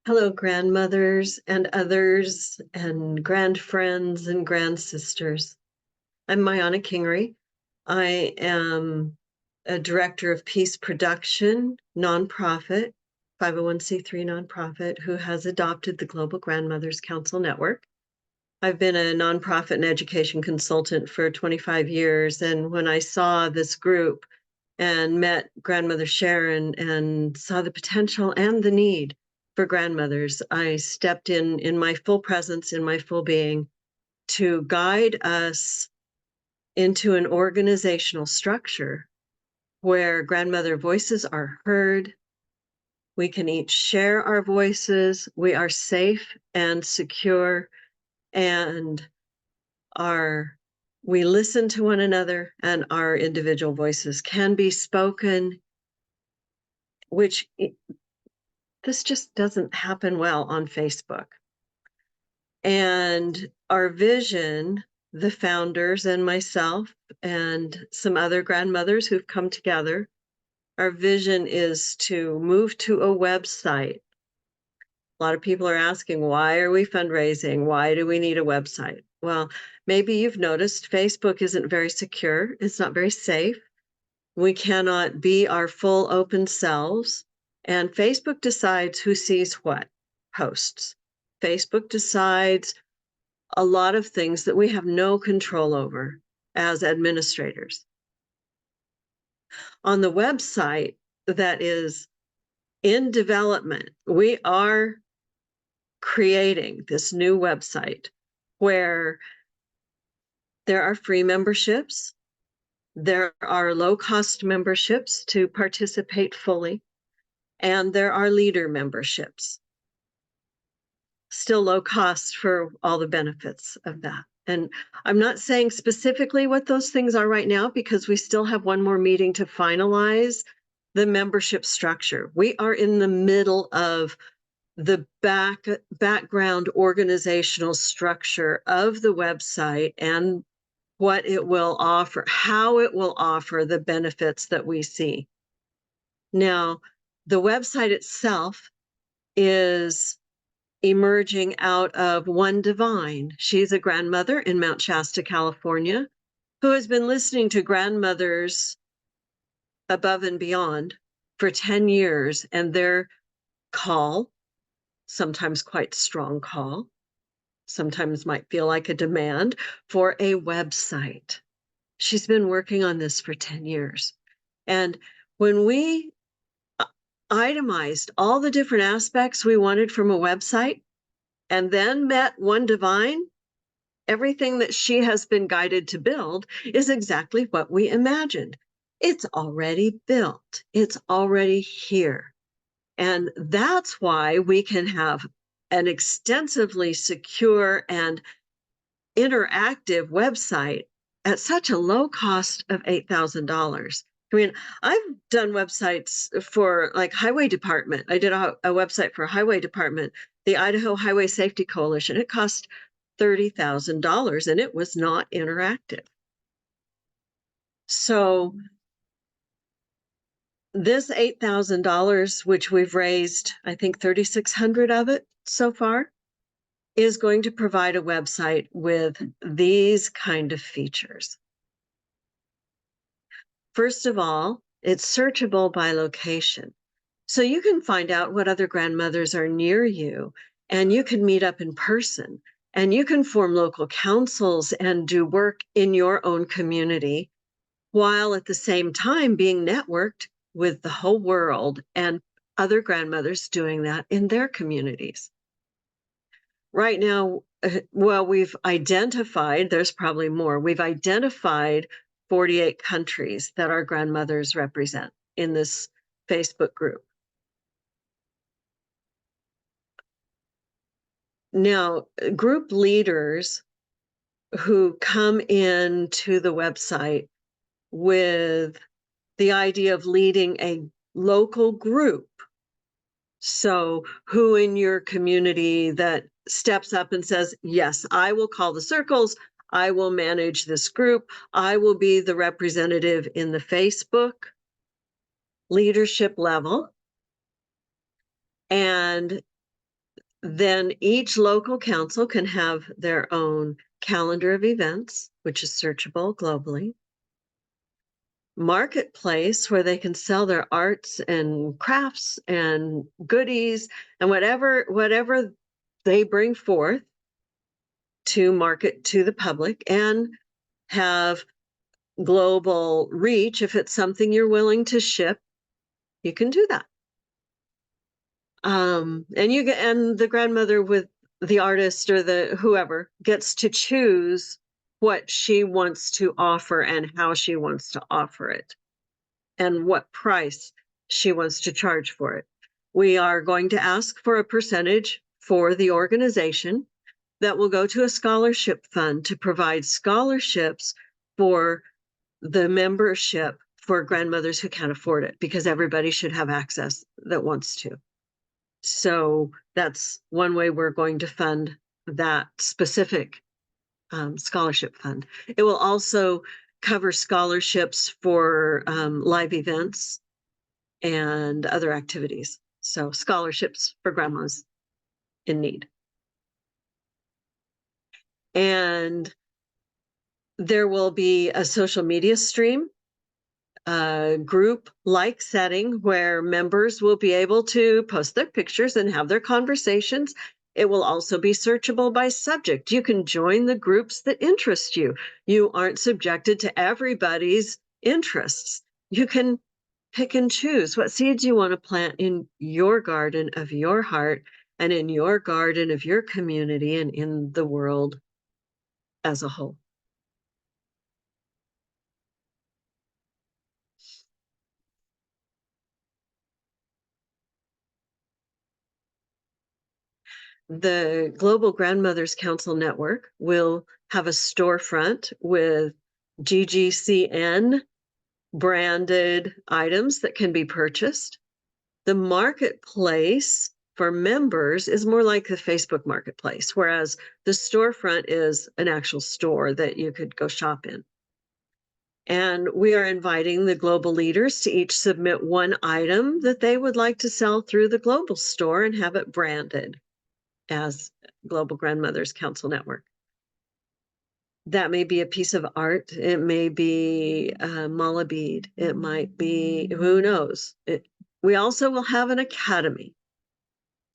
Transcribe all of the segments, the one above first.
Hello, grandmothers and others, and grandfriends and grandsisters. I'm Mayana Kingery. I am a director of Peace Production, nonprofit, 501c3 nonprofit, who has adopted the Global Grandmothers Council Network. I've been a nonprofit and education consultant for 25 years, and when I saw this group and met grandmother Sharon and saw the potential and the need for grandmothers, I stepped in my full presence, in my full being, to guide us into an organizational structure where grandmother voices are heard. We can each share our voices. We are safe and secure, and we listen to one another, and our individual voices can be spoken, which this just doesn't happen well on Facebook. And our vision, the founders and myself and some other grandmothers who've come together, our vision is to move to a website. A lot of people are asking, why are we fundraising? Why do we need a website? Well, maybe you've noticed Facebook isn't very secure. It's not very safe. We cannot be our full open selves. And Facebook decides who sees what posts. Facebook decides a lot of things that we have no control over as administrators. On the website that is in development, we are creating this new website where there are free memberships, there are low-cost memberships to participate fully, and there are leader memberships. Still low cost for all the benefits of that. And I'm not saying specifically what those things are right now because we still have one more meeting to finalize the membership structure. We are in the middle of the background organizational structure of the website and what it will offer, how it will offer the benefits that we see. Now, the website itself is emerging out of One Divine. She's a grandmother in Mount Shasta, California, who has been listening to grandmothers above and beyond for 10 years, and their call, sometimes quite strong call, sometimes might feel like a demand for a website. She's been working on this for 10 years. And when we itemized all the different aspects we wanted from a website and then met One Divine, everything that she has been guided to build is exactly what we imagined. It's already built. It's already here. And that's why we can have an extensively secure and interactive website at such a low cost of $8,000. I mean, I've done websites for like highway department. I did a website for a highway department, the Idaho Highway Safety Coalition. It cost $30,000 and it was not interactive. So this $8,000, which we've raised, I think 3,600 of it so far, is going to provide a website with these kind of features. First of all, it's searchable by location. So you can find out what other grandmothers are near you, and you can meet up in person, and you can form local councils and do work in your own community, while at the same time being networked with the whole world and other grandmothers doing that in their communities. Right now, well, we've identified, there's probably more, we've identified 48 countries that our grandmothers represent in this Facebook group. Now, group leaders who come into the website with the idea of leading a local group. So who in your community that steps up and says, yes, I will call the circles, I will manage this group, I will be the representative in the Facebook leadership level. And Then each local council can have their own calendar of events, which is searchable globally. Marketplace where they can sell their arts and crafts and goodies and whatever they bring forth to market to the public, and have global reach. If it's something you're willing to ship, you can do that. And the grandmother with the artist or the whoever gets to choose what she wants to offer and how she wants to offer it and what price she wants to charge for it. We are going to ask for a percentage for the organization that will go to a scholarship fund to provide scholarships for the membership for grandmothers who can't afford it, because everybody should have access that wants to. So that's one way we're going to fund that specific scholarship fund. It will also cover scholarships for live events and other activities. So scholarships for grandmas in need. And there will be a social media stream, a group-like setting where members will be able to post their pictures and have their conversations. It will also be searchable by subject. You can join the groups that interest you. You aren't subjected to everybody's interests. You can pick and choose what seeds you want to plant in your garden of your heart and in your garden of your community and in the world as a whole. The Global Grandmothers Council Network will have a storefront with GGCN branded items that can be purchased. The marketplace for members is more like the Facebook marketplace, whereas the storefront is an actual store that you could go shop in. And we are inviting the global leaders to each submit one item that they would like to sell through the global store and have it branded as Global Grandmothers Council Network. That may be a piece of art. It may be a mala bead. It might be, who knows? We also will have an academy.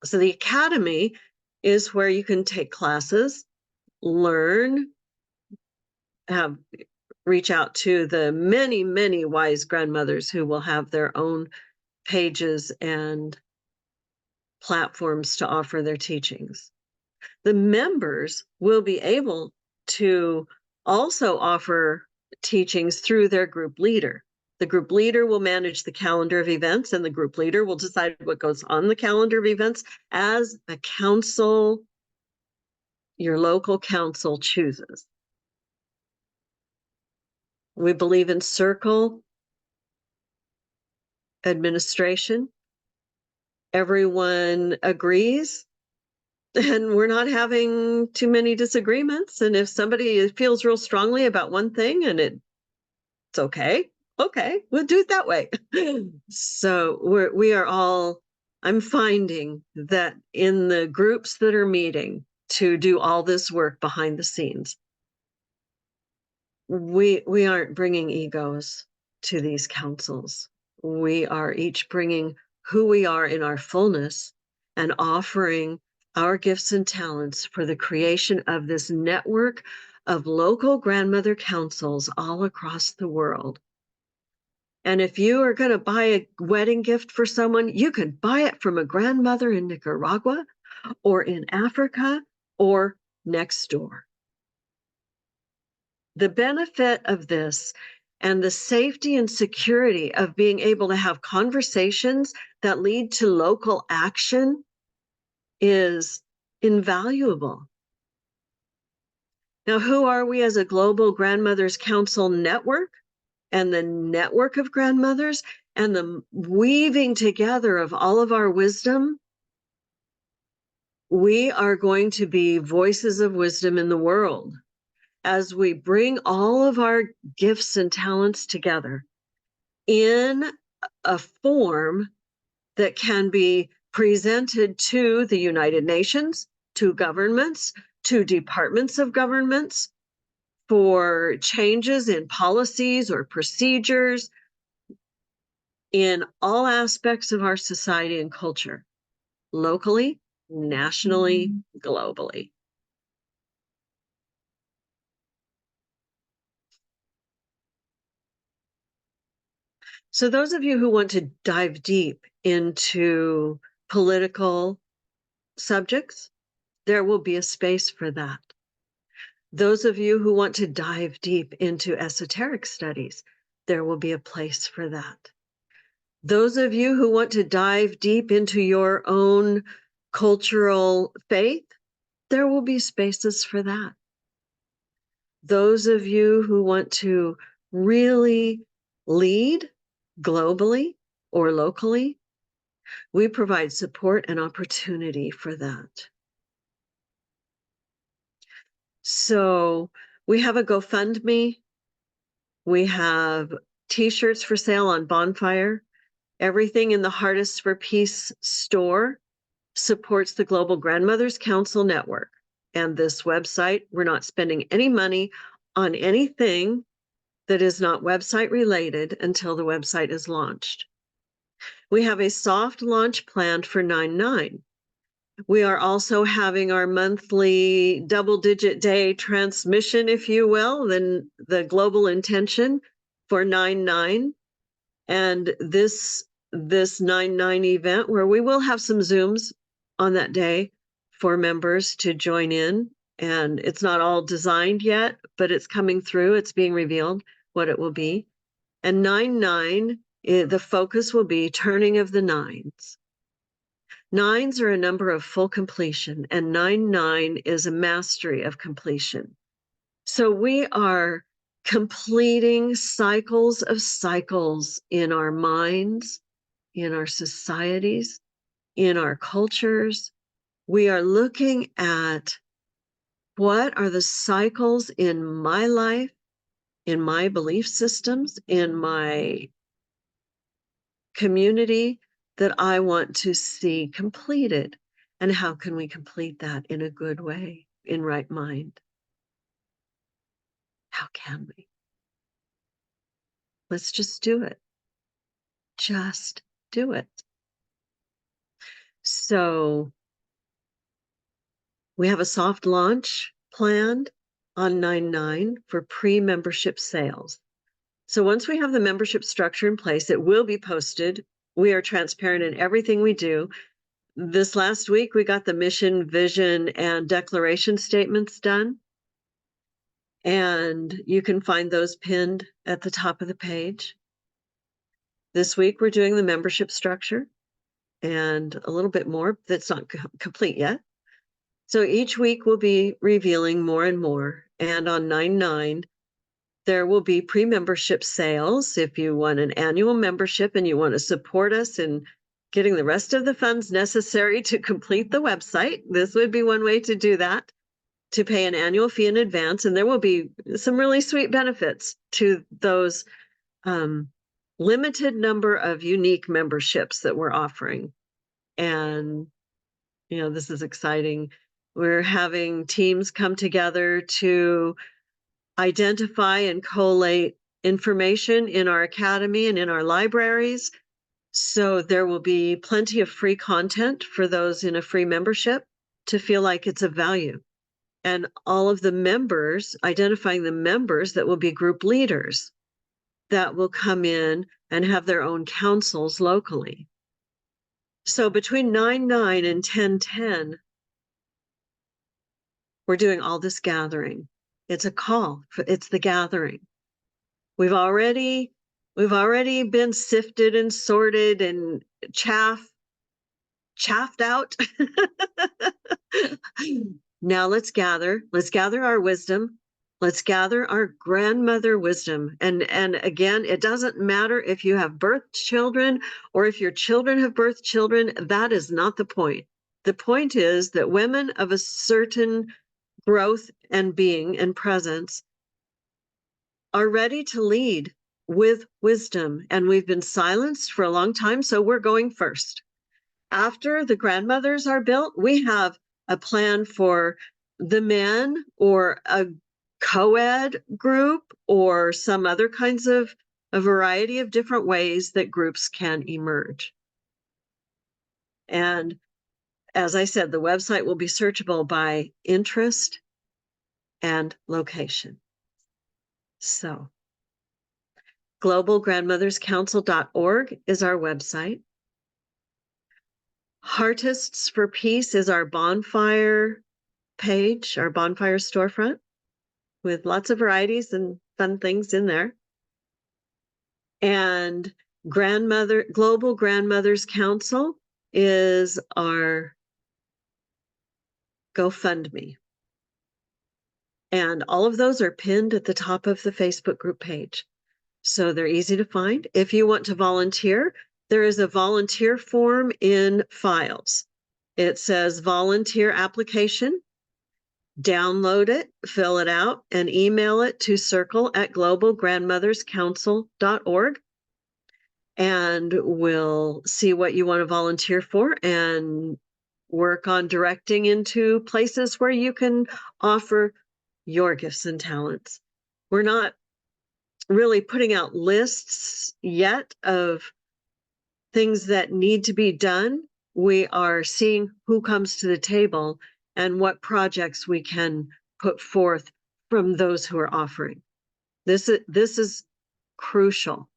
So the academy is where you can take classes, learn, reach out to the many, many wise grandmothers who will have their own pages and platforms to offer their teachings. The members will be able to also offer teachings through their group leader. The group leader will manage the calendar of events, and the group leader will decide what goes on the calendar of events as a council, your local council chooses. We believe in circle administration. Everyone agrees, and we're not having too many disagreements. And if somebody feels real strongly about one thing and it's okay, we'll do it that way. So we are all, I'm finding that in the groups that are meeting to do all this work behind the scenes, we aren't bringing egos to these councils. We are each bringing who we are in our fullness and offering our gifts and talents for the creation of this network of local grandmother councils all across the world. And if you are going to buy a wedding gift for someone, you can buy it from a grandmother in Nicaragua or in Africa or next door. The benefit of this and the safety and security of being able to have conversations that lead to local action is invaluable. Now, who are we as a Global Grandmothers Council network and the network of grandmothers and the weaving together of all of our wisdom? We are going to be voices of wisdom in the world as we bring all of our gifts and talents together in a form that can be presented to the United Nations, to governments, to departments of governments for changes in policies or procedures in all aspects of our society and culture, locally, nationally, globally. So those of you who want to dive deep into political subjects, there will be a space for that. Those of you who want to dive deep into esoteric studies, there will be a place for that. Those of you who want to dive deep into your own cultural faith, there will be spaces for that. Those of you who want to really lead globally or locally, we provide support and opportunity for that. So we have a GoFundMe. We have t-shirts for sale on Bonfire. Everything in the Heartists for Peace store supports the Global Grandmothers Council Network. And this website, we're not spending any money on anything that is not website related until the website is launched. We have a soft launch planned for 9/9. We are also having our monthly double-digit day transmission, if you will, then the global intention for 9/9. And this 9/9 event, where we will have some Zooms on that day for members to join in. And it's not all designed yet, but it's coming through. It's being revealed what it will be. And 9/9, the focus will be turning of the nines. Nines are a number of full completion, and 9/9 is a mastery of completion. So we are completing cycles of cycles in our minds, in our societies, in our cultures. We are looking at what are the cycles in my life, in my belief systems, in my community that I want to see completed. And how can we complete that in a good way, in right mind? How can we? Let's just do it. Just do it. So we have a soft launch planned on 9/9 for pre-membership sales. So once we have the membership structure in place, it will be posted. We are transparent in everything we do. This last week, we got the mission, vision, and declaration statements done. And you can find those pinned at the top of the page. This week, we're doing the membership structure and a little bit more that's not complete yet. So each week we'll be revealing more and more. And on 9/9, there will be pre-membership sales. If you want an annual membership and you want to support us in getting the rest of the funds necessary to complete the website, this would be one way to do that, to pay an annual fee in advance. And there will be some really sweet benefits to those limited number of unique memberships that we're offering. And, you know, this is exciting. We're having teams come together to identify and collate information in our academy and in our libraries. So there will be plenty of free content for those in a free membership to feel like it's of value. And all of the members, identifying the members that will be group leaders that will come in and have their own councils locally. So between 9/9 and 10/10, we're doing all this gathering. It's a call. It's the gathering. We've already been sifted and sorted and chaffed out. Now let's gather our wisdom. Let's gather our grandmother wisdom. And again, it doesn't matter if you have birthed children or if your children have birthed children. That is not the point. The point is that women of a certain growth and being and presence are ready to lead with wisdom. And we've been silenced for a long time, so we're going first. after the grandmothers are built, we have a plan for the men or a co-ed group or some other kinds of a variety of different ways that groups can emerge. And as I said, the website will be searchable by interest and location. So globalgrandmotherscouncil.org is our website. Heartists for Peace is our bonfire page, our bonfire storefront, with lots of varieties and fun things in there. And Global Grandmothers Council is our GoFundMe. And all of those are pinned at the top of the Facebook group page. So they're easy to find. If you want to volunteer, there is a volunteer form in Files. It says volunteer application. Download it, fill it out, and email it to circle@globalgrandmotherscouncil.org. And we'll see what you want to volunteer for and work on directing into places where you can offer your gifts and talents. We're not really putting out lists yet of things that need to be done. We are seeing who comes to the table and what projects we can put forth from those who are offering. This is crucial.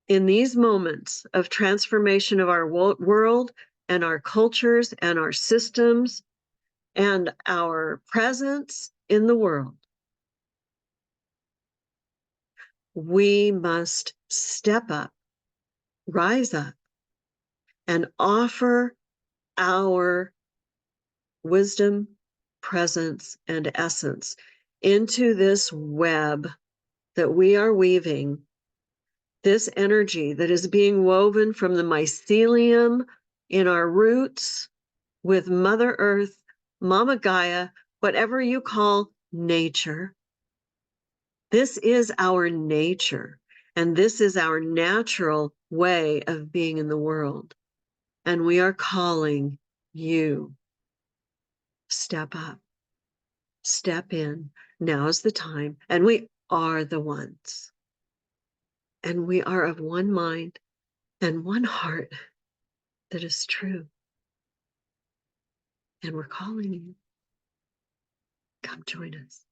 In these moments of transformation of our world and our cultures and our systems and our presence in the world, we must step up, rise up, and offer our wisdom, presence, and essence into this web that we are weaving, this energy that is being woven from the mycelium in our roots with Mother Earth, Mama Gaia, whatever you call nature. This is our nature, and this is our natural way of being in the world. And we are calling you. Step up, step in. Now is the time, and we are the ones. And we are of one mind and one heart that is true. And we're calling you. Come join us.